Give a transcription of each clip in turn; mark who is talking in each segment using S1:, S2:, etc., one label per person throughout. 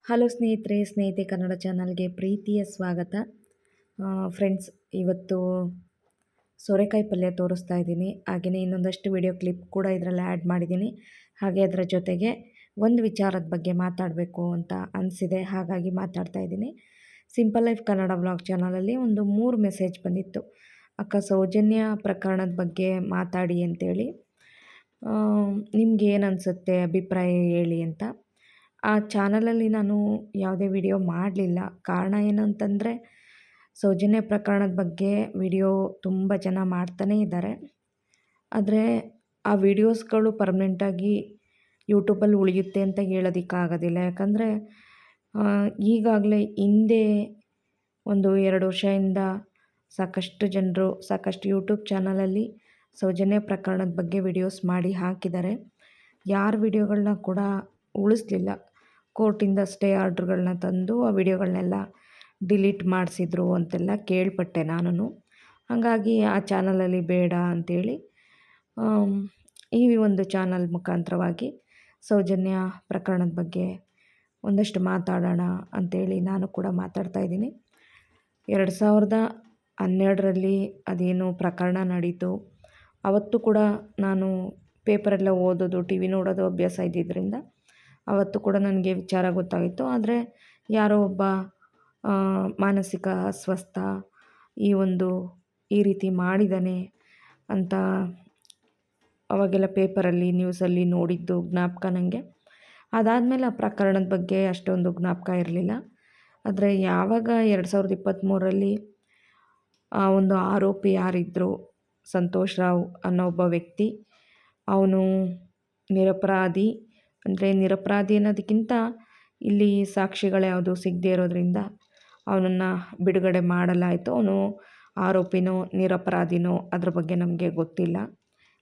S1: Hello ಸ್ನೇಹಿತೆ ಕನ್ನಡ ಚಾನಲ್ಗೆ ಪ್ರೀತಿಯ ಸ್ವಾಗತ. ಫ್ರೆಂಡ್ಸ್, ಇವತ್ತು ಸೋರೆಕಾಯಿ ಪಲ್ಯ ತೋರಿಸ್ತಾ ಇದ್ದೀನಿ. ಹಾಗೆಯೇ ಇನ್ನೊಂದಷ್ಟು ವಿಡಿಯೋ ಕ್ಲಿಪ್ ಕೂಡ ಇದರಲ್ಲಿ ಆ್ಯಡ್ ಮಾಡಿದ್ದೀನಿ. ಹಾಗೆ ಅದರ ಜೊತೆಗೆ ಒಂದು ವಿಚಾರದ ಬಗ್ಗೆ ಮಾತಾಡಬೇಕು ಅಂತ ಅನಿಸಿದೆ, ಹಾಗಾಗಿ ಮಾತಾಡ್ತಾ ಇದ್ದೀನಿ. ಸಿಂಪಲ್ ಲೈಫ್ ಕನ್ನಡ ವ್ಲಾಗ್ ಚಾನಲಲ್ಲಿ ಒಂದು 3 ಮೆಸೇಜ್ ಬಂದಿತ್ತು. ಅಕ್ಕ ಸೌಜನ್ಯ ಪ್ರಕರಣದ ಬಗ್ಗೆ ಮಾತಾಡಿ ಅಂತೇಳಿ, ನಿಮ್ಗೆ ಏನು ಅನಿಸುತ್ತೆ, ಅಭಿಪ್ರಾಯ ಹೇಳಿ ಅಂತ. ಆ ಚಾನಲಲ್ಲಿ ನಾನು ಯಾವುದೇ ವಿಡಿಯೋ ಮಾಡಲಿಲ್ಲ. ಕಾರಣ ಏನಂತಂದರೆ, ಸೌಜನ್ಯ ಪ್ರಕರಣದ ಬಗ್ಗೆ ವಿಡಿಯೋ ತುಂಬ ಜನ ಮಾಡ್ತಾನೇ ಇದ್ದಾರೆ. ಆದರೆ ಆ ವಿಡಿಯೋಸ್ಗಳು ಪರ್ಮನೆಂಟಾಗಿ ಯೂಟ್ಯೂಬಲ್ಲಿ ಉಳಿಯುತ್ತೆ ಅಂತ ಹೇಳೋದಕ್ಕಾಗೋದಿಲ್ಲ. ಯಾಕಂದರೆ ಈಗಾಗಲೇ ಹಿಂದೆ ಒಂದು 2 ವರ್ಷದಿಂದ ಸಾಕಷ್ಟು ಜನರು ಸಾಕಷ್ಟು ಯೂಟ್ಯೂಬ್ ಚಾನಲಲ್ಲಿ ಸೌಜನ್ಯ ಪ್ರಕರಣದ ಬಗ್ಗೆ ವಿಡಿಯೋಸ್ ಮಾಡಿ ಹಾಕಿದ್ದಾರೆ. ಯಾರ ವಿಡಿಯೋಗಳನ್ನ ಕೂಡ ಉಳಿಸ್ಲಿಲ್ಲ. ಕೋರ್ಟಿಂದ ಸ್ಟೇ ಆರ್ಡ್ರ್ಗಳನ್ನ ತಂದು ಆ ವಿಡಿಯೋಗಳನ್ನೆಲ್ಲ ಡಿಲೀಟ್ ಮಾಡಿಸಿದ್ರು ಅಂತೆಲ್ಲ ಕೇಳ್ಪಟ್ಟೆ ನಾನು. ಹಾಗಾಗಿ ಆ ಚಾನಲಲ್ಲಿ ಬೇಡ ಅಂಥೇಳಿ ಈ ಒಂದು ಚಾನಲ್ ಮುಖಾಂತರವಾಗಿ ಸೌಜನ್ಯ ಪ್ರಕರಣದ ಬಗ್ಗೆ ಒಂದಷ್ಟು ಮಾತಾಡೋಣ ಅಂಥೇಳಿ ನಾನು ಕೂಡ ಮಾತಾಡ್ತಾ ಇದ್ದೀನಿ. 2012ರಲ್ಲಿ ಅದೇನು ಪ್ರಕರಣ ನಡೀತು, ಅವತ್ತು ಕೂಡ ನಾನು ಪೇಪರೆಲ್ಲ ಓದೋದು, ಟಿ ವಿ ನೋಡೋದು ಅಭ್ಯಾಸ ಇದ್ದಿದ್ದರಿಂದ ಅವತ್ತು ಕೂಡ ನನಗೆ ವಿಚಾರ ಗೊತ್ತಾಗಿತ್ತು. ಆದರೆ ಯಾರೋ ಒಬ್ಬ ಮಾನಸಿಕ ಅಸ್ವಸ್ಥ ಈ ರೀತಿ ಮಾಡಿದ್ದಾನೆ ಅಂತ ಅವಾಗೆಲ್ಲ ಪೇಪರಲ್ಲಿ ನ್ಯೂಸಲ್ಲಿ ನೋಡಿದ್ದು ಜ್ಞಾಪಕ ನನಗೆ. ಅದಾದಮೇಲೆ ಆ ಪ್ರಕರಣದ ಬಗ್ಗೆ ಅಷ್ಟೊಂದು ಜ್ಞಾಪಕ ಇರಲಿಲ್ಲ. ಆದರೆ ಯಾವಾಗ 2023ರಲ್ಲಿ ಆ ಒಂದು ಆರೋಪಿ ಯಾರಿದ್ದರು, ಸಂತೋಷ್ ರಾವ್ ಅನ್ನೋ ಒಬ್ಬ ವ್ಯಕ್ತಿ, ಅವನು ನಿರಪರಾಧಿ ಅನ್ನೋದಕ್ಕಿಂತ ಇಲ್ಲಿ ಸಾಕ್ಷಿಗಳು ಯಾವುದು ಸಿಗದೇ ಇರೋದ್ರಿಂದ ಅವನನ್ನು ಬಿಡುಗಡೆ ಮಾಡಲಾಯಿತು. ಅವನು ಆರೋಪಿನೋ ನಿರಪರಾಧಿನೋ ಅದ್ರ ಬಗ್ಗೆ ನಮಗೆ ಗೊತ್ತಿಲ್ಲ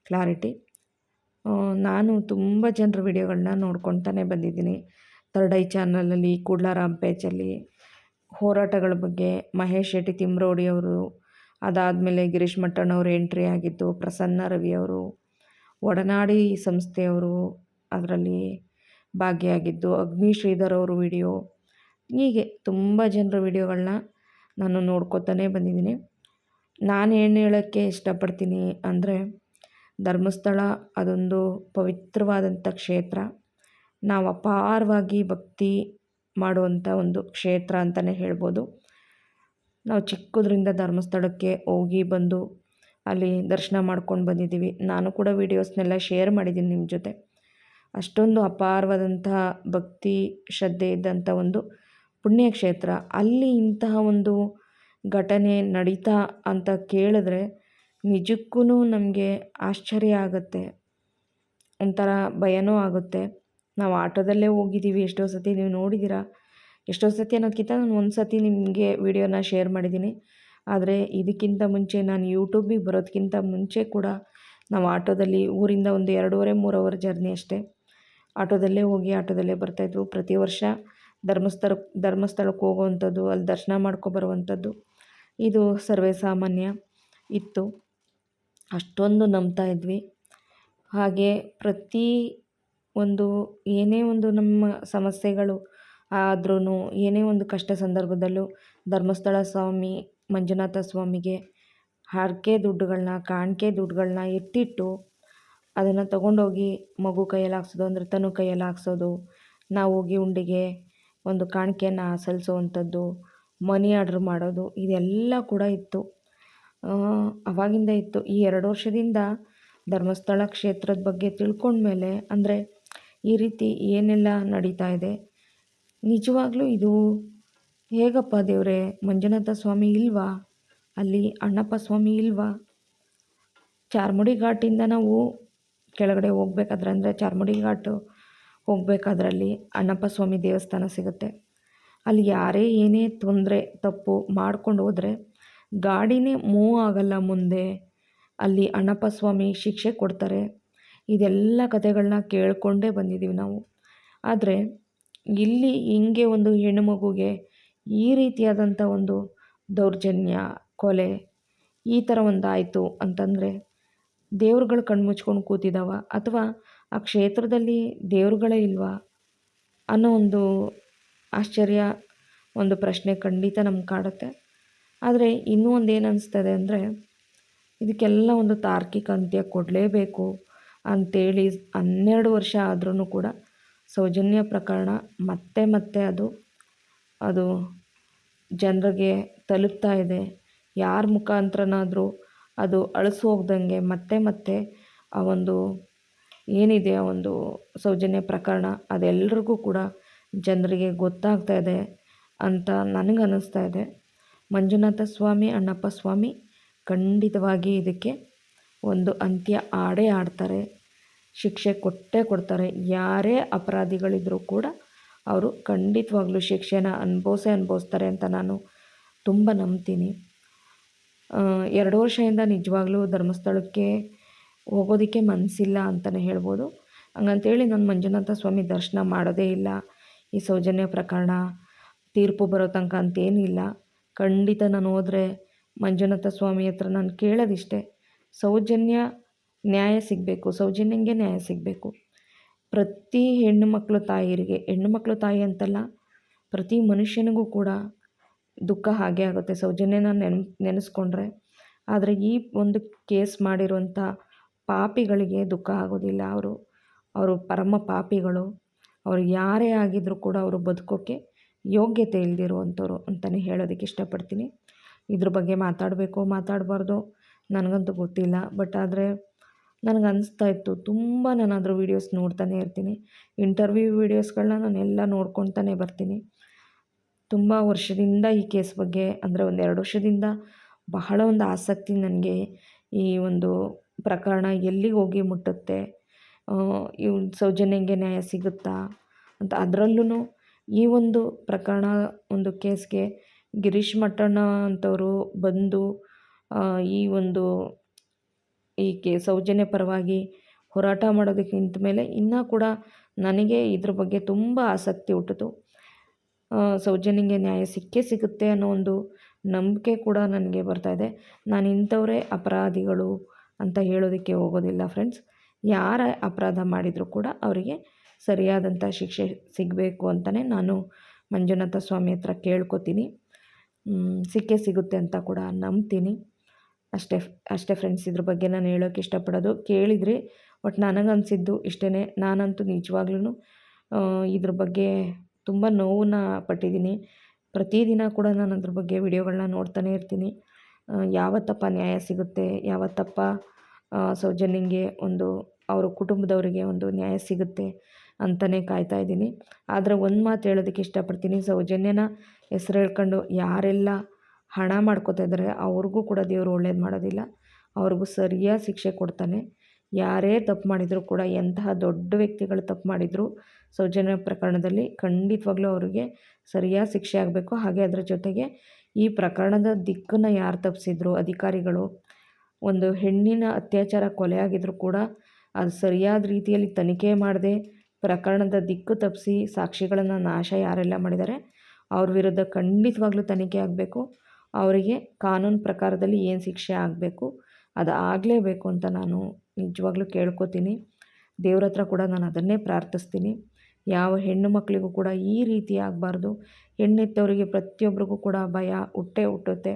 S1: ಕ್ಲಾರಿಟಿ. ನಾನು ತುಂಬ ಜನರ ವಿಡಿಯೋಗಳನ್ನ ನೋಡ್ಕೊತಾನೆ ಬಂದಿದ್ದೀನಿ. ಥರ್ಡ್ ಐ ಚಾನಲಲ್ಲಿ, ಕೂಡ್ಲಾರಾಮ್ ಪೇಜಲ್ಲಿ ಹೋರಾಟಗಳ ಬಗ್ಗೆ ಮಹೇಶ್ ಶೆಟ್ಟಿ ತಿಮ್ರೋಡಿ ಅವರು, ಅದಾದಮೇಲೆ ಗಿರೀಶ್ ಮಟ್ಟಣ್ಣವರು ಎಂಟ್ರಿ ಆಗಿದ್ದು, ಪ್ರಸನ್ನ ರವಿಯವರು, ಒಡನಾಡಿ ಸಂಸ್ಥೆಯವರು ಅದರಲ್ಲಿ ಭಾಗಿಯಾಗಿದ್ದು, ಅಗ್ನಿ ಶ್ರೀಧರ್ ಅವರು ವಿಡಿಯೋ, ಹೀಗೆ ತುಂಬ ಜನರ ವಿಡಿಯೋಗಳನ್ನ ನಾನು ನೋಡ್ಕೊತಾನೆ ಬಂದಿದ್ದೀನಿ. ನಾನು ಏನು ಹೇಳೋಕ್ಕೆ ಇಷ್ಟಪಡ್ತೀನಿ ಅಂದರೆ, ಧರ್ಮಸ್ಥಳ ಅದೊಂದು ಪವಿತ್ರವಾದಂಥ ಕ್ಷೇತ್ರ. ನಾವು ಅಪಾರವಾಗಿ ಭಕ್ತಿ ಮಾಡುವಂಥ ಒಂದು ಕ್ಷೇತ್ರ ಅಂತಲೇ ಹೇಳ್ಬೋದು. ನಾವು ಚಿಕ್ಕದ್ರಿಂದ ಧರ್ಮಸ್ಥಳಕ್ಕೆ ಹೋಗಿ ಬಂದು ಅಲ್ಲಿ ದರ್ಶನ ಮಾಡ್ಕೊಂಡು ಬಂದಿದ್ದೀವಿ. ನಾನು ಕೂಡ ವೀಡಿಯೋಸ್ನೆಲ್ಲ ಶೇರ್ ಮಾಡಿದ್ದೀನಿ ನಿಮ್ಮ ಜೊತೆ. ಅಷ್ಟೊಂದು ಅಪಾರವಾದಂತಹ ಭಕ್ತಿ ಶ್ರದ್ಧೆ ಇದ್ದಂಥ ಒಂದು ಪುಣ್ಯಕ್ಷೇತ್ರ. ಅಲ್ಲಿ ಇಂತಹ ಒಂದು ಘಟನೆ ನಡೀತಾ ಅಂತ ಕೇಳಿದ್ರೆ ನಿಜಕ್ಕೂ ನಮಗೆ ಆಶ್ಚರ್ಯ ಆಗುತ್ತೆ, ಒಂಥರ ಭಯನೂ ಆಗುತ್ತೆ. ನಾವು ಆಟೋದಲ್ಲೇ ಹೋಗಿದ್ದೀವಿ, ಎಷ್ಟೋ ಸತಿ ನೀವು ನೋಡಿದ್ದೀರಾ. ಎಷ್ಟೋ ಸತಿ ಅನ್ನೋದಕ್ಕಿಂತ ನಾನು ಒಂದು ಸತಿ ನಿಮಗೆ ವಿಡಿಯೋನ ಶೇರ್ ಮಾಡಿದ್ದೀನಿ. ಆದರೆ ಇದಕ್ಕಿಂತ ಮುಂಚೆ ನಾನು ಯೂಟ್ಯೂಬಿಗೆ ಬರೋದಕ್ಕಿಂತ ಮುಂಚೆ ಕೂಡ ನಾವು ಆಟೋದಲ್ಲಿ ಊರಿಂದ ಒಂದು 2.5-3 ಅವರ್ ಜರ್ನಿ ಅಷ್ಟೇ, ಆಟೋದಲ್ಲೇ ಹೋಗಿ ಆಟೋದಲ್ಲೇ ಬರ್ತಾಯಿದ್ವು. ಪ್ರತಿ ವರ್ಷ ಧರ್ಮಸ್ಥಳಕ್ಕೆ ಹೋಗುವಂಥದ್ದು, ಅಲ್ಲಿ ದರ್ಶನ ಮಾಡ್ಕೊಬರುವಂಥದ್ದು ಇದು ಸರ್ವೇ ಸಾಮಾನ್ಯ ಇತ್ತು. ಅಷ್ಟೊಂದು ನಂಬ್ತಾ ಇದ್ವಿ. ಹಾಗೆ ಪ್ರತಿ ಒಂದು ಏನೇ ಒಂದು ನಮ್ಮ ಸಮಸ್ಯೆಗಳು ಆದ್ರೂ, ಏನೇ ಒಂದು ಕಷ್ಟ ಸಂದರ್ಭದಲ್ಲೂ ಧರ್ಮಸ್ಥಳ ಸ್ವಾಮಿ ಮಂಜುನಾಥ ಸ್ವಾಮಿಗೆ ಹರಕೆ ದುಡ್ಡುಗಳನ್ನ, ಕಾಣಿಕೆ ದುಡ್ಡುಗಳನ್ನ ಎತ್ತಿಟ್ಟು ಅದನ್ನು ತೊಗೊಂಡೋಗಿ ಮಗು ಕೈಯಲ್ಲಿ ಹಾಕ್ಸೋದು, ಅಂದರೆ ತನು ಕೈಯಲ್ಲಿ ಹಾಕ್ಸೋದು, ನಾವು ಹೋಗಿ ಉಂಡಿಗೆ ಒಂದು ಕಾಣಿಕೆಯನ್ನು ಸಲ್ಲಿಸೋವಂಥದ್ದು, ಮನಿ ಆರ್ಡ್ರ್ ಮಾಡೋದು, ಇದೆಲ್ಲ ಕೂಡ ಇತ್ತು. ಅವಾಗಿಂದ ಇತ್ತು. ಈ 2 ವರ್ಷದಿಂದ ಧರ್ಮಸ್ಥಳ ಕ್ಷೇತ್ರದ ಬಗ್ಗೆ ತಿಳ್ಕೊಂಡ್ಮೇಲೆ, ಅಂದರೆ ಈ ರೀತಿ ಏನೆಲ್ಲ ನಡೀತಾ ಇದೆ, ನಿಜವಾಗ್ಲೂ ಇದು ಹೇಗಪ್ಪ ದೇವರೇ, ಮಂಜುನಾಥ ಸ್ವಾಮಿ ಇಲ್ವಾ, ಅಲ್ಲಿ ಅಣ್ಣಪ್ಪ ಸ್ವಾಮಿ ಇಲ್ವಾ? ಚಾರ್ಮುಡಿ ಘಾಟಿಂದ ನಾವು ಕೆಳಗಡೆ ಹೋಗ್ಬೇಕಾದ್ರೆ, ಅಂದರೆ ಚಾರ್ಮುಡಿ ಘಾಟು ಹೋಗಬೇಕಾದ್ರಲ್ಲಿ ಅಣ್ಣಪ್ಪ ಸ್ವಾಮಿ ದೇವಸ್ಥಾನ ಸಿಗುತ್ತೆ. ಅಲ್ಲಿ ಯಾರೇ ಏನೇ ತೊಂದರೆ ತಪ್ಪು ಮಾಡ್ಕೊಂಡು ಹೋದರೆ ಗಾಡಿನೇ ಮೂವ್ ಆಗಲ್ಲ ಮುಂದೆ, ಅಲ್ಲಿ ಅಣ್ಣಪ್ಪ ಸ್ವಾಮಿ ಶಿಕ್ಷೆ ಕೊಡ್ತಾರೆ. ಇದೆಲ್ಲ ಕಥೆಗಳನ್ನ ಕೇಳ್ಕೊಂಡೇ ಬಂದಿದ್ದೀವಿ ನಾವು. ಆದರೆ ಇಲ್ಲಿ ಹಿಂಗೆ ಒಂದು ಹೆಣ್ಣು ಮಗುಗೆ ಈ ರೀತಿಯಾದಂಥ ಒಂದು ದೌರ್ಜನ್ಯ, ಕೊಲೆ ಈ ಥರ ಒಂದು ಆಯಿತು ಅಂತಂದರೆ ದೇವ್ರುಗಳು ಕಣ್ಮುಚ್ಕೊಂಡು ಕೂತಿದ್ದಾವ, ಅಥವಾ ಆ ಕ್ಷೇತ್ರದಲ್ಲಿ ದೇವ್ರುಗಳೇ ಇಲ್ವಾ ಅನ್ನೋ ಒಂದು ಆಶ್ಚರ್ಯ, ಒಂದು ಪ್ರಶ್ನೆ ಖಂಡಿತ ನಮ್ಗೆ ಕಾಡುತ್ತೆ. ಆದರೆ ಇನ್ನೂ ಒಂದು ಏನು ಅನಿಸ್ತದೆ ಅಂದರೆ, ಇದಕ್ಕೆಲ್ಲ ಒಂದು ತಾರ್ಕಿಕ ಅಂತ್ಯ ಕೊಡಲೇಬೇಕು ಅಂಥೇಳಿ 12 ವರ್ಷ ಆದ್ರೂ ಕೂಡ ಸೌಜನ್ಯ ಪ್ರಕರಣ ಮತ್ತೆ ಮತ್ತೆ ಅದು ಜನರಿಗೆ ತಲುಪ್ತಾ ಇದೆ. ಯಾರ ಮುಖಾಂತರನಾದರೂ ಅದು ಅಳಿಸಿ ಹೋಗ್ದಂಗೆ ಮತ್ತೆ ಮತ್ತೆ ಆ ಒಂದು ಏನಿದೆ ಆ ಒಂದು ಸೌಜನ್ಯ ಪ್ರಕರಣ ಅದೆಲ್ಲರಿಗೂ ಕೂಡ ಜನರಿಗೆ ಗೊತ್ತಾಗ್ತಾ ಇದೆ ಅಂತ ನನಗನ್ನಿಸ್ತಾ ಇದೆ. ಮಂಜುನಾಥ ಸ್ವಾಮಿ, ಅಣ್ಣಪ್ಪ ಸ್ವಾಮಿ ಖಂಡಿತವಾಗಿ ಇದಕ್ಕೆ ಒಂದು ಅಂತ್ಯ ಆಡೇ ಆಡ್ತಾರೆ, ಶಿಕ್ಷೆ ಕೊಟ್ಟೇ ಕೊಡ್ತಾರೆ. ಯಾರೇ ಅಪರಾಧಿಗಳಿದ್ರೂ ಕೂಡ ಅವರು ಖಂಡಿತವಾಗ್ಲೂ ಶಿಕ್ಷೆನ ಅನುಭವಿಸ್ತಾರೆ ಅಂತ ನಾನು ತುಂಬ ನಂಬ್ತೀನಿ. 2 ವರ್ಷದಿಂದ ನಿಜವಾಗ್ಲೂ ಧರ್ಮಸ್ಥಳಕ್ಕೆ ಹೋಗೋದಕ್ಕೆ ಮನಸ್ಸಿಲ್ಲ ಅಂತಲೇ ಹೇಳ್ಬೋದು. ಹಂಗಂತೇಳಿ ನಾನು ಮಂಜುನಾಥ ಸ್ವಾಮಿ ದರ್ಶನ ಮಾಡೋದೇ ಇಲ್ಲ, ಈ ಸೌಜನ್ಯ ಪ್ರಕರಣ ತೀರ್ಪು ಬರೋ ತನಕ ಅಂತೇನಿಲ್ಲ. ಖಂಡಿತ ನಾನು ಹೋದರೆ ಮಂಜುನಾಥ ಸ್ವಾಮಿ ಹತ್ರ ನಾನು ಕೇಳೋದಿಷ್ಟೇ, ಸೌಜನ್ಯ ನ್ಯಾಯ ಸಿಗಬೇಕು, ಸೌಜನ್ಯಂಗೆ ನ್ಯಾಯ ಸಿಗಬೇಕು. ಪ್ರತಿ ಹೆಣ್ಣು ಮಕ್ಕಳು ತಾಯಿಯರಿಗೆ, ಹೆಣ್ಣು ಮಕ್ಕಳು ತಾಯಿ ಅಂತಲ್ಲ, ಪ್ರತಿ ಮನುಷ್ಯನಿಗೂ ಕೂಡ ದುಃಖ ಹಾಗೆ ಆಗುತ್ತೆ ಸೌಜನ್ಯನ ನೆನೆಸ್ಕೊಂಡ್ರೆ. ಆದರೆ ಈ ಒಂದು ಕೇಸ್ ಮಾಡಿರುವಂಥ ಪಾಪಿಗಳಿಗೆ ದುಃಖ ಆಗೋದಿಲ್ಲ. ಅವರು ಪರಮ ಪಾಪಿಗಳು. ಅವರು ಯಾರೇ ಆಗಿದ್ರೂ ಕೂಡ ಅವರು ಬದುಕೋಕ್ಕೆ ಯೋಗ್ಯತೆ ಇಲ್ಲದಿರುವಂಥವ್ರು ಅಂತಲೇ ಹೇಳೋದಕ್ಕೆ ಇಷ್ಟಪಡ್ತೀನಿ. ಇದ್ರ ಬಗ್ಗೆ ಮಾತಾಡಬೇಕು ಮಾತಾಡಬಾರ್ದು ನನಗಂತೂ ಗೊತ್ತಿಲ್ಲ. ಬಟ್ ಆದರೆ ನನಗೆ ಅನಿಸ್ತಾ ಇತ್ತು, ತುಂಬ ನಾನು ಅದ್ರ ವೀಡಿಯೋಸ್ ನೋಡ್ತಾನೆ ಇರ್ತೀನಿ. ಇಂಟರ್ವ್ಯೂ ವೀಡಿಯೋಸ್ಗಳನ್ನ ನಾನೆಲ್ಲ ನೋಡ್ಕೊತಾನೆ ಬರ್ತೀನಿ. ತುಂಬ ವರ್ಷದಿಂದ ಈ ಕೇಸ್ ಬಗ್ಗೆ, ಅಂದರೆ 1-2 ವರ್ಷದಿಂದ ಬಹಳ ಒಂದು ಆಸಕ್ತಿ ನನಗೆ. ಈ ಒಂದು ಪ್ರಕರಣ ಎಲ್ಲಿಗೆ ಹೋಗಿ ಮುಟ್ಟುತ್ತೆ, ಸೌಜನ್ಯಂಗೆ ನ್ಯಾಯ ಸಿಗುತ್ತಾ ಅಂತ. ಅದರಲ್ಲೂ ಈ ಒಂದು ಪ್ರಕರಣ, ಒಂದು ಕೇಸ್ಗೆ ಗಿರೀಶ್ ಮಟ್ಟಣ್ಣ ಅಂಥವರು ಬಂದು ಈ ಸೌಜನ್ಯ ಪರವಾಗಿ ಹೋರಾಟ ಮಾಡೋದಕ್ಕೆ ನಿಂತ ಮೇಲೆ ಇನ್ನೂ ಕೂಡ ನನಗೆ ಇದ್ರ ಬಗ್ಗೆ ತುಂಬ ಆಸಕ್ತಿ ಹುಟ್ಟಿತು. ಸೌಜನ್ಯಂಗೆ ನ್ಯಾಯ ಸಿಕ್ಕೇ ಸಿಗುತ್ತೆ ಅನ್ನೋ ಒಂದು ನಂಬಿಕೆ ಕೂಡ ನನಗೆ ಬರ್ತಾಯಿದೆ. ನಾನು ಇಂಥವರೇ ಅಪರಾಧಿಗಳು ಅಂತ ಹೇಳೋದಕ್ಕೆ ಹೋಗೋದಿಲ್ಲ ಫ್ರೆಂಡ್ಸ್. ಯಾರ ಅಪರಾಧ ಮಾಡಿದರೂ ಕೂಡ ಅವರಿಗೆ ಸರಿಯಾದಂಥ ಶಿಕ್ಷೆ ಸಿಗಬೇಕು ಅಂತಲೇ ನಾನು ಮಂಜುನಾಥ ಸ್ವಾಮಿ ಹತ್ರ ಕೇಳ್ಕೊತೀನಿ. ಸಿಕ್ಕೇ ಸಿಗುತ್ತೆ ಅಂತ ಕೂಡ ನಂಬ್ತೀನಿ. ಅಷ್ಟೇ ಫ್ರೆಂಡ್ಸ್, ಇದ್ರ ಬಗ್ಗೆ ನಾನು ಹೇಳೋಕ್ಕೆ ಇಷ್ಟಪಡೋದು. ಕೇಳಿದ್ರಿ, ಬಟ್ ನನಗನ್ಸಿದ್ದು ಇಷ್ಟೇ. ನಾನಂತೂ ನಿಜವಾಗ್ಲೂ ಇದ್ರ ಬಗ್ಗೆ ತುಂಬ ನೋವನ್ನು ಪಟ್ಟಿದ್ದೀನಿ. ಪ್ರತಿದಿನ ಕೂಡ ನಾನು ಅದ್ರ ಬಗ್ಗೆ ವಿಡಿಯೋಗಳನ್ನ ನೋಡ್ತಾನೆ ಇರ್ತೀನಿ. ಯಾವತ್ತಪ್ಪ ನ್ಯಾಯ ಸಿಗುತ್ತೆ, ಯಾವತ್ತಪ್ಪ ಸೌಜನ್ಯಂಗೆ ಅವ್ರ ಕುಟುಂಬದವರಿಗೆ ಒಂದು ನ್ಯಾಯ ಸಿಗುತ್ತೆ ಅಂತಲೇ ಕಾಯ್ತಾ ಇದ್ದೀನಿ. ಆದರೆ ಒಂದು ಮಾತು ಹೇಳೋದಕ್ಕೆ ಇಷ್ಟಪಡ್ತೀನಿ, ಸೌಜನ್ಯನ ಹೆಸ್ರು ಹೇಳ್ಕೊಂಡು ಯಾರೆಲ್ಲ ಹಣ ಮಾಡ್ಕೋತಾ ಇದ್ದಾರೆ ಅವ್ರಿಗೂ ಕೂಡ ದೇವರು ಒಳ್ಳೇದು ಮಾಡೋದಿಲ್ಲ. ಅವ್ರಿಗೂ ಸರಿಯಾದ ಶಿಕ್ಷೆ ಕೊಡ್ತಾನೆ. ಯಾರೇ ತಪ್ಪು ಮಾಡಿದರೂ ಕೂಡ, ಎಂತಹ ದೊಡ್ಡ ವ್ಯಕ್ತಿಗಳು ತಪ್ಪು ಮಾಡಿದರೂ ಸೌಜನ್ಯ ಪ್ರಕರಣದಲ್ಲಿ ಖಂಡಿತವಾಗ್ಲೂ ಅವರಿಗೆ ಸರಿಯಾದ ಶಿಕ್ಷೆ ಆಗಬೇಕು. ಹಾಗೆ ಅದರ ಜೊತೆಗೆ ಈ ಪ್ರಕರಣದ ದಿಕ್ಕನ್ನು ಯಾರು ತಪ್ಪಿಸಿದ್ರು, ಅಧಿಕಾರಿಗಳು, ಒಂದು ಹೆಣ್ಣಿನ ಅತ್ಯಾಚಾರ ಕೊಲೆ ಆಗಿದ್ರೂ ಕೂಡ ಅದು ಸರಿಯಾದ ರೀತಿಯಲ್ಲಿ ತನಿಖೆ ಮಾಡದೆ ಪ್ರಕರಣದ ದಿಕ್ಕು ತಪ್ಪಿಸಿ ಸಾಕ್ಷಿಗಳನ್ನು ನಾಶ ಯಾರೆಲ್ಲ ಮಾಡಿದ್ದಾರೆ ಅವ್ರ ವಿರುದ್ಧ ಖಂಡಿತವಾಗ್ಲೂ ತನಿಖೆ ಆಗಬೇಕು. ಅವರಿಗೆ ಕಾನೂನು ಪ್ರಕಾರದಲ್ಲಿ ಏನು ಶಿಕ್ಷೆ ಆಗಬೇಕು ಅದು ಆಗಲೇಬೇಕು ಅಂತ ನಾನು ನಿಜವಾಗ್ಲೂ ಕೇಳ್ಕೊತೀನಿ. ದೇವ್ರ ಹತ್ರ ಕೂಡ ನಾನು ಅದನ್ನೇ ಪ್ರಾರ್ಥಿಸ್ತೀನಿ. ಯಾವ ಹೆಣ್ಣು ಮಕ್ಕಳಿಗೂ ಕೂಡ ಈ ರೀತಿ ಆಗಬಾರ್ದು. ಹೆಣ್ಣೆತ್ತವರಿಗೆ ಪ್ರತಿಯೊಬ್ಬರಿಗೂ ಕೂಡ ಭಯ ಹುಟ್ಟುತ್ತೆ.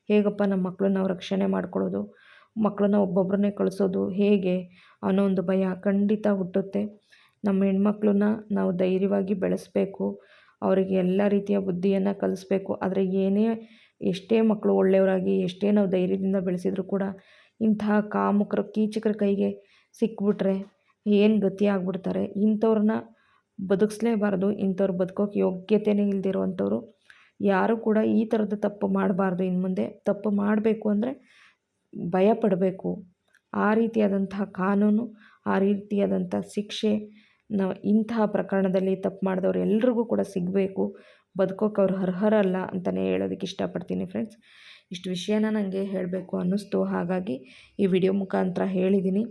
S1: ಹೇಗಪ್ಪ ನಮ್ಮ ಮಕ್ಕಳನ್ನ ನಾವು ರಕ್ಷಣೆ ಮಾಡ್ಕೊಳ್ಳೋದು, ಮಕ್ಕಳನ್ನ ಒಬ್ಬೊಬ್ಬರನ್ನೇ ಕಳಿಸೋದು ಹೇಗೆ ಅನ್ನೋ ಒಂದು ಭಯ ಖಂಡಿತ ಹುಟ್ಟುತ್ತೆ. ನಮ್ಮ ಹೆಣ್ಮಕ್ಳನ್ನ ನಾವು ಧೈರ್ಯವಾಗಿ ಬೆಳೆಸಬೇಕು, ಅವರಿಗೆ ಎಲ್ಲ ರೀತಿಯ ಬುದ್ಧಿಯನ್ನು ಕಲಿಸ್ಬೇಕು. ಆದರೆ ಎಷ್ಟೇ ಮಕ್ಕಳು ಒಳ್ಳೆಯವರಾಗಿ, ಎಷ್ಟೇ ನಾವು ಧೈರ್ಯದಿಂದ ಬೆಳೆಸಿದ್ರು ಕೂಡ ಇಂತಹ ಕಾಮುಕರ ಕೀಚಕರ ಕೈಗೆ ಸಿಕ್ಬಿಟ್ರೆ ಏನು ಗತಿ ಆಗ್ಬಿಡ್ತಾರೆ. ಇಂಥವ್ರನ್ನ ಬದುಕಿಸ್ಲೇಬಾರ್ದು. ಇಂಥವ್ರು ಬದುಕೋಕೆ ಯೋಗ್ಯತೆಯೇ ಇಲ್ದಿರೋವಂಥವ್ರು ಯಾರು ಕೂಡ ಈ ಥರದ ತಪ್ಪು ಮಾಡಬಾರ್ದು. ಇನ್ನು ಮುಂದೆ ತಪ್ಪು ಮಾಡಬೇಕು ಅಂದರೆ ಭಯ ಪಡಬೇಕು. ಆ ರೀತಿಯಾದಂತಹ ಕಾನೂನು, ಆ ರೀತಿಯಾದಂಥ ಶಿಕ್ಷೆ ಇಂತಹ ಪ್ರಕರಣದಲ್ಲಿ ತಪ್ಪು ಮಾಡಿದವ್ರು ಎಲ್ರಿಗೂ ಕೂಡ ಸಿಗಬೇಕು. ಬದುಕೋಕೆ ಅವ್ರು ಅರ್ಹರಲ್ಲ ಅಂತಲೇ ಹೇಳೋದಕ್ಕೆ ಇಷ್ಟಪಡ್ತೀನಿ ಫ್ರೆಂಡ್ಸ್. ಇಷ್ಟು ವಿಷಯನ ನನಗೆ ಹೇಳಬೇಕು ಅನ್ನಿಸ್ತು, ಹಾಗಾಗಿ ಈ ವಿಡಿಯೋ ಮುಖಾಂತರ ಹೇಳಿದ್ದೀನಿ.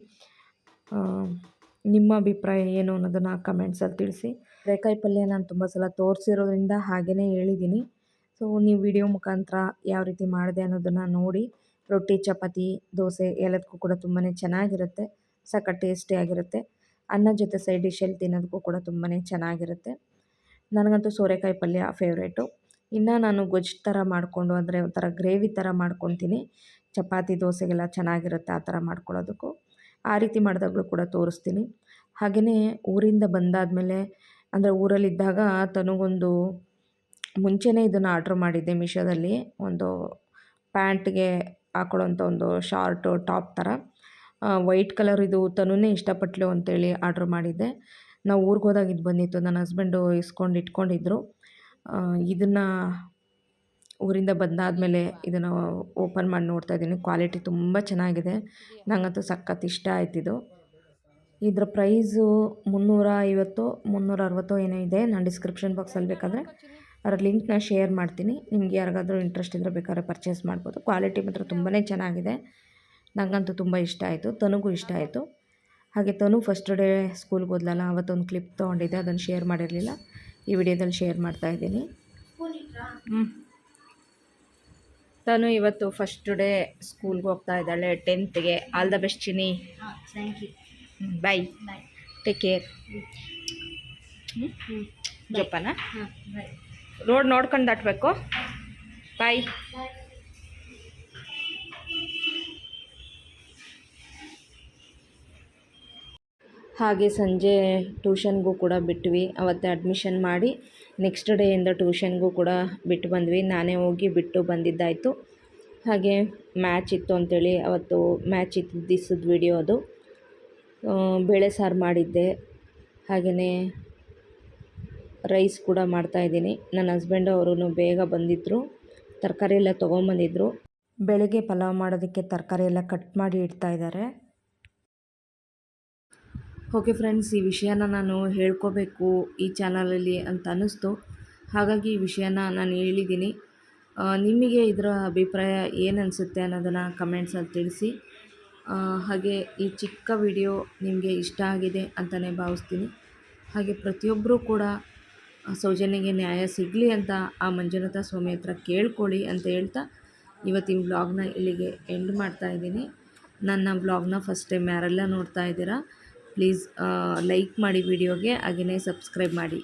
S1: ನಿಮ್ಮ ಅಭಿಪ್ರಾಯ ಏನು ಅನ್ನೋದನ್ನು ಕಮೆಂಟ್ಸಲ್ಲಿ ತಿಳಿಸಿ. ರೇಕಾಯಿ ಪಲ್ಯ ನಾನು ತುಂಬ ಸಲ ತೋರಿಸಿರೋದ್ರಿಂದ ಹಾಗೆಯೇ ಹೇಳಿದ್ದೀನಿ. ಸೊ ನೀವು ವಿಡಿಯೋ ಮುಖಾಂತರ ಯಾವ ರೀತಿ ಮಾಡಿದೆ ಅನ್ನೋದನ್ನು ನೋಡಿ. ರೊಟ್ಟಿ, ಚಪಾತಿ, ದೋಸೆ ಎಲ್ಲದಕ್ಕೂ ಕೂಡ ತುಂಬಾ ಚೆನ್ನಾಗಿರುತ್ತೆ, ಸಖತ್ ಟೇಸ್ಟಿಯಾಗಿರುತ್ತೆ. ಅನ್ನ ಜೊತೆ ಸೈಡ್ ಡಿಶಲ್ಲಿ ತಿನ್ನೋದಕ್ಕೂ ಕೂಡ ತುಂಬಾ ಚೆನ್ನಾಗಿರುತ್ತೆ. ನನಗಂತೂ ಸೋರೆಕಾಯಿ ಪಲ್ಯ ಫೇವ್ರೇಟು. ಇನ್ನು ನಾನು ಗೊಜ್ಜು ಥರ ಮಾಡಿಕೊಂಡು ಅಂದರೆ ಒಂಥರ ಗ್ರೇವಿ ಥರ ಮಾಡ್ಕೊತೀನಿ. ಚಪಾತಿ ದೋಸೆಗೆಲ್ಲ ಚೆನ್ನಾಗಿರುತ್ತೆ ಆ ಥರ ಮಾಡ್ಕೊಳ್ಳೋದಕ್ಕೂ. ಆ ರೀತಿ ಮಾಡಿದಾಗಲೂ ಕೂಡ ತೋರಿಸ್ತೀನಿ. ಹಾಗೆಯೇ ಊರಿಂದ ಬಂದಾದಮೇಲೆ ಅಂದರೆ ಊರಲ್ಲಿದ್ದಾಗ ತನಗೊಂದು ಮುಂಚೆನೇ ಇದನ್ನು ಆರ್ಡ್ರ್ ಮಾಡಿದ್ದೆ ಮೀಶೋದಲ್ಲಿ. ಒಂದು ಪ್ಯಾಂಟ್ಗೆ ಹಾಕೊಳ್ಳೋಂಥ ಒಂದು ಶಾರ್ಟು ಟಾಪ್ ಥರ ವೈಟ್ ಕಲರ್. ಇದು ತನುನೇ ಇಷ್ಟಪಟ್ಲು ಅಂತೇಳಿ ಆರ್ಡ್ರ್ ಮಾಡಿದ್ದೆ. ನಾವು ಊರಿಗೆ ಹೋದಾಗ ಇದು ಬಂದಿತ್ತು. ನನ್ನ ಹಸ್ಬೆಂಡು ಇಸ್ಕೊಂಡು ಇಟ್ಕೊಂಡಿದ್ರು. ಇದನ್ನು ಊರಿಂದ ಬಂದಾದಮೇಲೆ ಇದನ್ನು ಓಪನ್ ಮಾಡಿ ನೋಡ್ತಾ ಇದ್ದೀನಿ. ಕ್ವಾಲಿಟಿ ತುಂಬ ಚೆನ್ನಾಗಿದೆ. ನನಗಂತೂ ಸಖತ್ ಇಷ್ಟ ಆಯ್ತಿದು. ಇದರ ಪ್ರೈಸು 350 360 ಏನೋ ಇದೆ. ನಾನು ಡಿಸ್ಕ್ರಿಪ್ಷನ್ ಬಾಕ್ಸಲ್ಲಿ ಬೇಕಾದರೆ ಅದರ ಲಿಂಕ್ನ ಶೇರ್ ಮಾಡ್ತೀನಿ. ನಿಮ್ಗೆ ಯಾರಿಗಾದರೂ ಇಂಟ್ರೆಸ್ಟ್ ಇದ್ದರೆ ಬೇಕಾದ್ರೆ ಪರ್ಚೇಸ್ ಮಾಡ್ಬೋದು. ಕ್ವಾಲಿಟಿ ಮಾತ್ರ ತುಂಬಾ ಚೆನ್ನಾಗಿದೆ. ನನಗಂತೂ ತುಂಬ ಇಷ್ಟ ಆಯಿತು. ತನಗೂ ಇಷ್ಟ ಆಯಿತು. ಹಾಗೆ ತನು ಫಸ್ಟ್ ಡೇ ಸ್ಕೂಲ್ಗೆ ಹೋದ್ಲಲ್ಲ, ಅವತ್ತೊಂದು ಕ್ಲಿಪ್ ತೊಗೊಂಡಿದ್ದೆ, ಅದನ್ನು ಶೇರ್ ಮಾಡಿರಲಿಲ್ಲ. ಈ ವಿಡಿಯೋದಲ್ಲಿ ಶೇರ್ ಮಾಡ್ತಾಯಿದ್ದೀನಿ. ತನು ಇವತ್ತು ಫಸ್ಟ್ ಡೇ ಸ್ಕೂಲ್ಗೆ ಹೋಗ್ತಾ ಇದ್ದಾಳೆ, 10th ಆಲ್ ದ ಬೆಸ್ಟ್ ಚಿನಿ.
S2: Thank you.
S1: Bye, take care. ಜೋಪಾನ,
S2: ಬಾಯ್.
S1: ರೋಡ್ ನೋಡ್ಕೊಂಡು ದಾಟಬೇಕು. ಬಾಯ್. ಹಾಗೆ ಸಂಜೆ ಟ್ಯೂಷನ್ಗೂ ಕೂಡ ಬಿಟ್ವಿ. ಅವತ್ತೇ ಅಡ್ಮಿಷನ್ ಮಾಡಿ ನೆಕ್ಸ್ಟ್ ಡೇಯಿಂದ ಟ್ಯೂಷನ್ಗೂ ಕೂಡ ಬಿಟ್ಟು ಬಂದ್ವಿ. ನಾನೇ ಹೋಗಿ ಬಿಟ್ಟು ಬಂದಿದ್ದಾಯಿತು. ಹಾಗೆ ಮ್ಯಾಚ್ ಇತ್ತು ಅಂಥೇಳಿ ಅವತ್ತು ಮ್ಯಾಚ್ ಇತ್ತು ದಿವಸದ ವಿಡಿಯೋ ಅದು. ಬೇಳೆ ಸಾರು ಮಾಡಿದ್ದೆ. ಹಾಗೆಯೇ ರೈಸ್ ಕೂಡ ಮಾಡ್ತಾಯಿದ್ದೀನಿ. ನನ್ನ ಹಸ್ಬೆಂಡು ಅವರು ಬೇಗ ಬಂದಿದ್ದರು, ತರಕಾರಿ ಎಲ್ಲ ತೊಗೊಂಬಂದಿದ್ರು. ಬೆಳಗ್ಗೆ ಪಲಾವ್ ಮಾಡೋದಕ್ಕೆ ತರಕಾರಿ ಎಲ್ಲ ಕಟ್ ಮಾಡಿ ಇಡ್ತಾಯಿದ್ದಾರೆ. ಓಕೆ ಫ್ರೆಂಡ್ಸ್, ಈ ವಿಷಯನ ನಾನು ಹೇಳ್ಕೋಬೇಕು ಈ ಚಾನಲಲ್ಲಿ ಅಂತ ಅನ್ನಿಸ್ತು. ಹಾಗಾಗಿ ಈ ವಿಷಯನ ನಾನು ಹೇಳಿದ್ದೀನಿ. ನಿಮಗೆ ಇದರ ಅಭಿಪ್ರಾಯ ಏನು ಅನಿಸುತ್ತೆ ಅನ್ನೋದನ್ನು ಕಮೆಂಟ್ಸಲ್ಲಿ ತಿಳಿಸಿ. ಹಾಗೆ ಈ ಚಿಕ್ಕ ವಿಡಿಯೋ ನಿಮಗೆ ಇಷ್ಟ ಆಗಿದೆ ಅಂತಲೇ ಭಾವಿಸ್ತೀನಿ. ಹಾಗೆ ಪ್ರತಿಯೊಬ್ಬರೂ ಕೂಡ ಸೌಜನ್ಯಗೆ ನ್ಯಾಯ ಸಿಗಲಿ ಅಂತ ಆ ಮಂಜುನಾಥ ಸ್ವಾಮಿ ಹತ್ರ ಕೇಳ್ಕೊಳ್ಳಿ ಅಂತ ಹೇಳ್ತಾ ಇವತ್ತಿನ ವ್ಲಾಗ್ನ ಇಲ್ಲಿಗೆ ಎಂಡ್ ಮಾಡ್ತಾಯಿದ್ದೀನಿ. ನನ್ನ ವ್ಲಾಗ್ನ ಫಸ್ಟ್ ಟೈಮ್ ಯಾರೆಲ್ಲ ನೋಡ್ತಾ ಇದ್ದೀರಾ ಪ್ಲೀಸ್ ಲೈಕ್ ಮಾಡಿ ವಿಡಿಯೋಗೆ, ಹಾಗೆಯೇ ಸಬ್ಸ್ಕ್ರೈಬ್ ಮಾಡಿ.